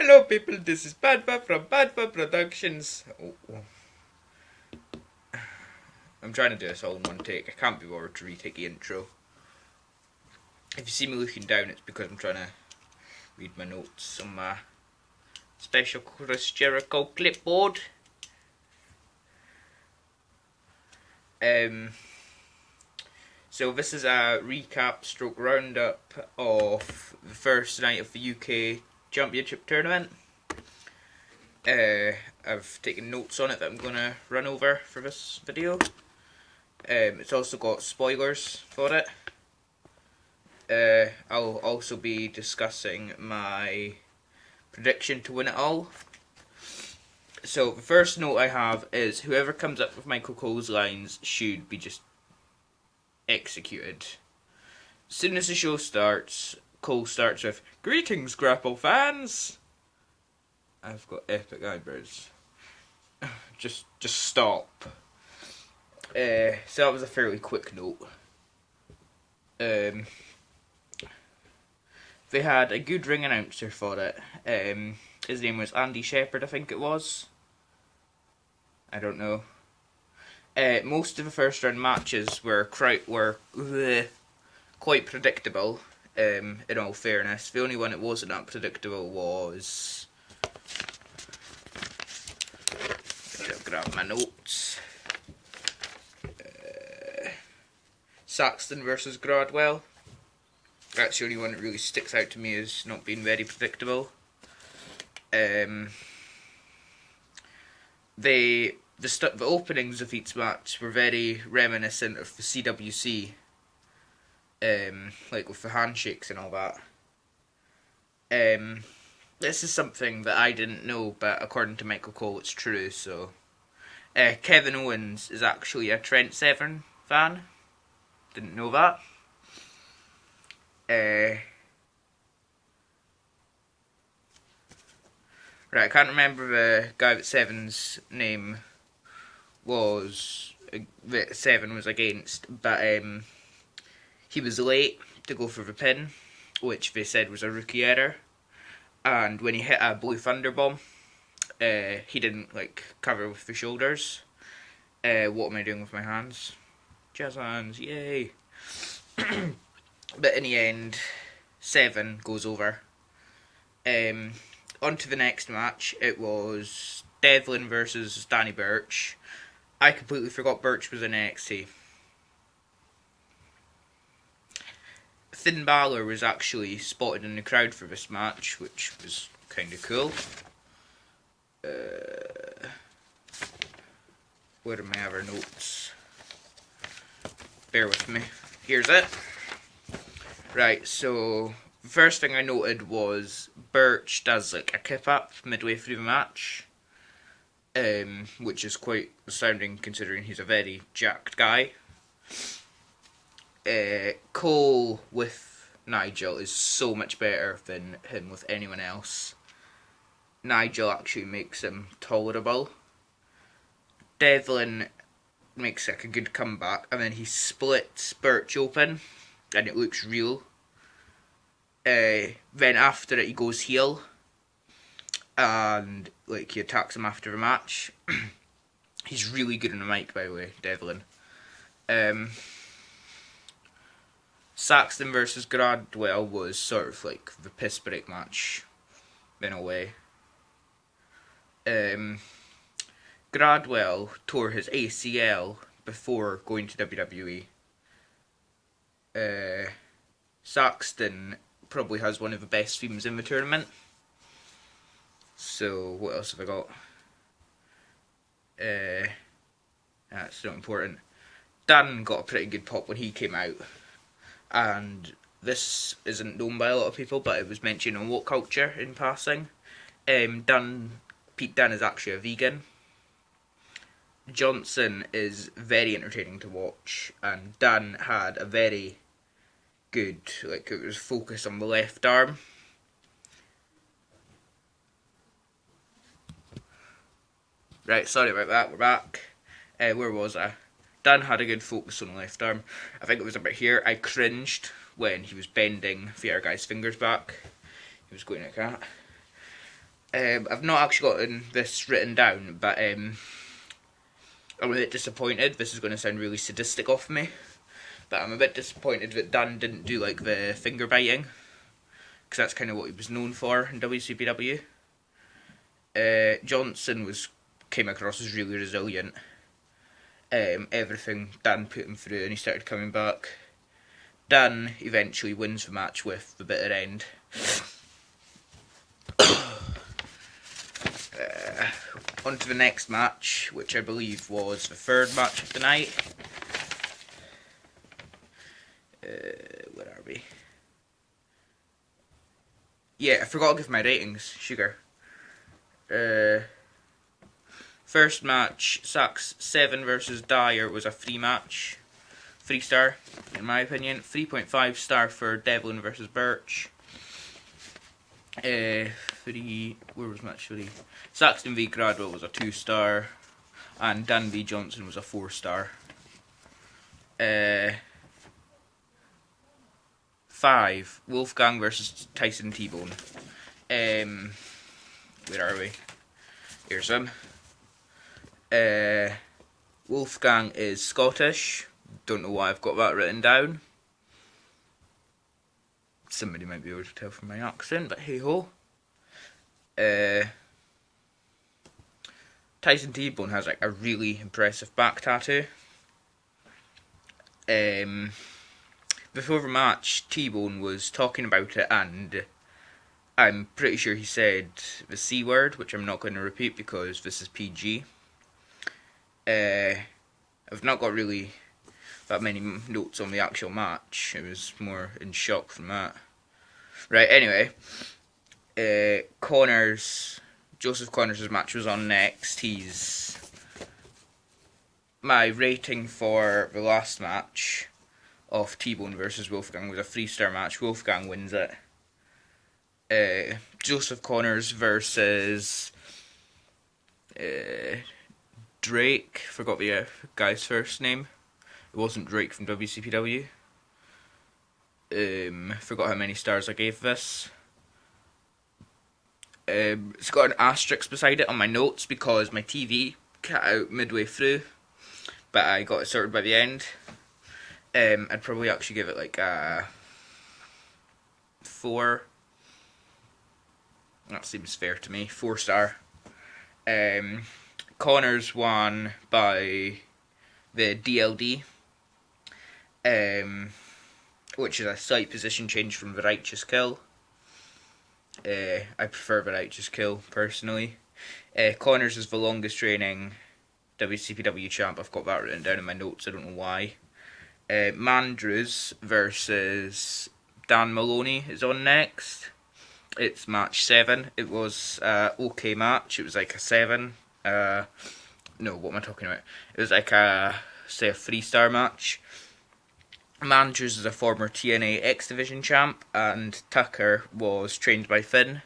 Hello people, this is Badpa from Badpa Productions. I'm trying to do this all in one take. I can't be bothered to retake the intro. If you see me looking down, it's because I'm trying to read my notes on my special Chris Jericho clipboard. So this is a recap stroke roundup of the first night of the UK Championship tournament. I've taken notes on it that I'm going to run over for this video. It's also got spoilers for it. I'll also be discussing my prediction to win it all. So the first note I have is whoever comes up with Michael Cole's lines should be just executed. As soon as the show starts, Cole starts with, "Greetings, Grapple fans!" I've got epic eyebrows. Just stop. So that was a fairly quick note. They had a good ring announcer for it. His name was Andy Shepherd, I think it was. I don't know. Most of the first round matches were quite predictable, in all fairness. The only one that wasn't that predictable was... I'll grab my notes. Saxton versus Gradwell. That's the only one that really sticks out to me as not being very predictable. The openings of each match were very reminiscent of the CWC, like with the handshakes and all that. This is something that I didn't know, but according to Michael Cole, it's true. So, Kevin Owens is actually a Trent Seven fan. Didn't know that. Right, I can't remember the guy that Seven's name was, that Seven was against, but he was late to go for the pin, which they said was a rookie error, and when he hit a Blue Thunder Bomb, he didn't cover with the shoulders. What am I doing with my hands? Jazz hands, yay! But in the end, Seven goes over. On to the next match. It was Devlin versus Danny Burch. I completely forgot Burch was in NXT. Finn Balor was actually spotted in the crowd for this match, which was kind of cool. Where are my other notes? Bear with me. Here's it. Right, so the first thing I noted was Burch does a kip up midway through the match, which is quite astounding considering he's a very jacked guy. Cole with Nigel is so much better than him with anyone else. Nigel actually makes him tolerable. Devlin makes a good comeback, and then he splits Burch open, and it looks real. Then after it, he goes heel, and he attacks him after the match. He's really good on the mic, by the way, Devlin. Saxton versus Gradwell was sort of the piss break match, in a way. Gradwell tore his ACL before going to WWE. Saxton probably has one of the best themes in the tournament. So, what else have I got? That's not important. Dan got a pretty good pop when he came out. And this isn't known by a lot of people, but it was mentioned on Woke Culture in passing. Pete Dunne is actually a vegan. Johnson is very entertaining to watch, and Dunne had a very good, it was focused on the left arm. Right, sorry about that, we're back. Where was I? Dan had a good focus on the left arm. I think it was about here. I cringed when he was bending the other guy's fingers back. He was going like that. I've not actually gotten this written down, but I'm a bit disappointed. This is going to sound really sadistic off me, but I'm a bit disappointed that Dan didn't do like the finger biting, because that's kind of what he was known for in WCPW. Johnson came across as really resilient. Everything Dan put him through, and he started coming back. Dan eventually wins the match with the bitter end. On to the next match, which I believe was the third match of the night. Where are we? Yeah, I forgot to give my ratings. Sugar. First match, Sachs 7 versus Dyer was a free match. 3 star, in my opinion. 3.5 star for Devlin versus Birch. Where was match 3? Saxton v Gradwell was a 2 star. And Dan v Johnson was a 4 star. 5, Wolfgang versus Tyson T-Bone. Where are we? Here's him. Wolfgang is Scottish. Don't know why I've got that written down. Somebody might be able to tell from my accent, but hey ho. Tyson T-Bone has like a really impressive back tattoo. Before the match, T-Bone was talking about it, and I'm pretty sure he said the C word, which I'm not going to repeat because this is PG. I've not got really that many notes on the actual match. It was more in shock from that. Right, anyway. Joseph Connors' match was on next. My rating for the last match of T-Bone versus Wolfgang was a 3-star match. Wolfgang wins it. Joseph Connors versus Drake. Forgot the guy's first name. It wasn't Drake from WCPW. Forgot how many stars I gave this. It's got an asterisk beside it on my notes because my TV cut out midway through, but I got it sorted by the end. I'd probably actually give it like a 4. That seems fair to me. 4 star. Connors won by the DLD, which is a slight position change from the Righteous Kill. I prefer the Righteous Kill personally. Connors is the longest reigning WCPW champ. I've got that written down in my notes. I don't know why. Mandrews versus Dan Maloney is on next. It's match 7. It was okay match. It was like a 7. No, what am I talking about? It was like a 3-star match. Mandrews is a former TNA X Division champ, and Tucker was trained by Finn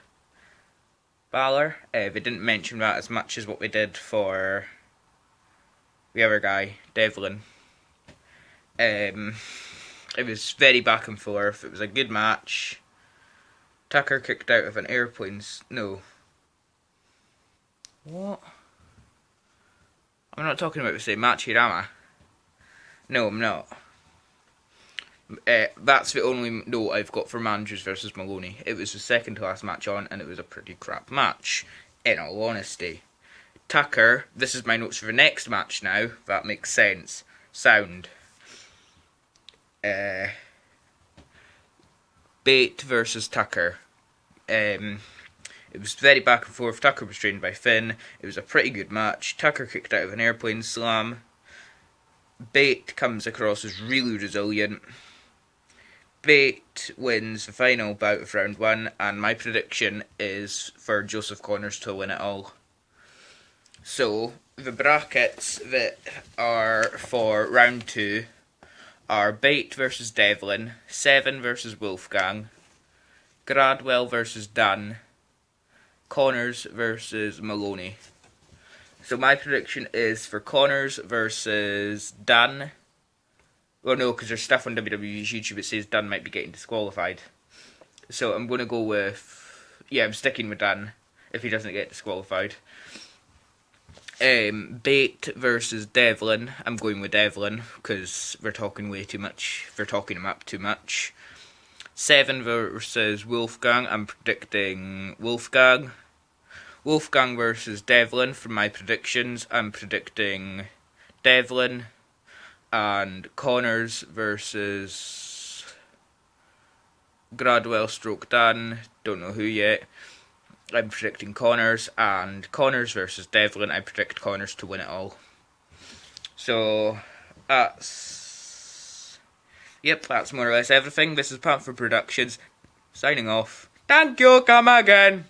Balor. They didn't mention that as much as what they did for the other guy, Devlin. It was very back and forth. It was a good match. Tucker kicked out of an airplane. No. What? I'm not talking about the same match here, am I? No, I'm not. That's the only note I've got for Mandrews versus Maloney. It was the second to last match on, and it was a pretty crap match, in all honesty. Tucker, this is my notes for the next match now. That makes sense. Sound. Bate versus Tucker. It was very back and forth. Tucker was trained by Finn. It was a pretty good match. Tucker kicked out of an airplane slam. Bate comes across as really resilient. Bate wins the final bout of round 1, and my prediction is for Joseph Connors to win it all. So, the brackets that are for round 2 are Bate versus Devlin, 7 versus Wolfgang, Gradwell versus Dan, Connors versus Maloney. So my prediction is for Connors versus Dan. Well, no, because there's stuff on WWE's YouTube that says Dan might be getting disqualified. So I'm going to go with... Yeah, I'm sticking with Dan. if he doesn't get disqualified. Bate versus Devlin. I'm going with Devlin because we're talking way too much. We're talking him up too much. Seven versus Wolfgang. I'm predicting Wolfgang. Wolfgang versus Devlin. For my predictions, I'm predicting Devlin. And Connors versus Gradwell stroke Dan. Don't know who yet. I'm predicting Connors, and Connors versus Devlin, I predict Connors to win it all. So, that's more or less everything. This is Panther Productions, signing off. Thank you, come again!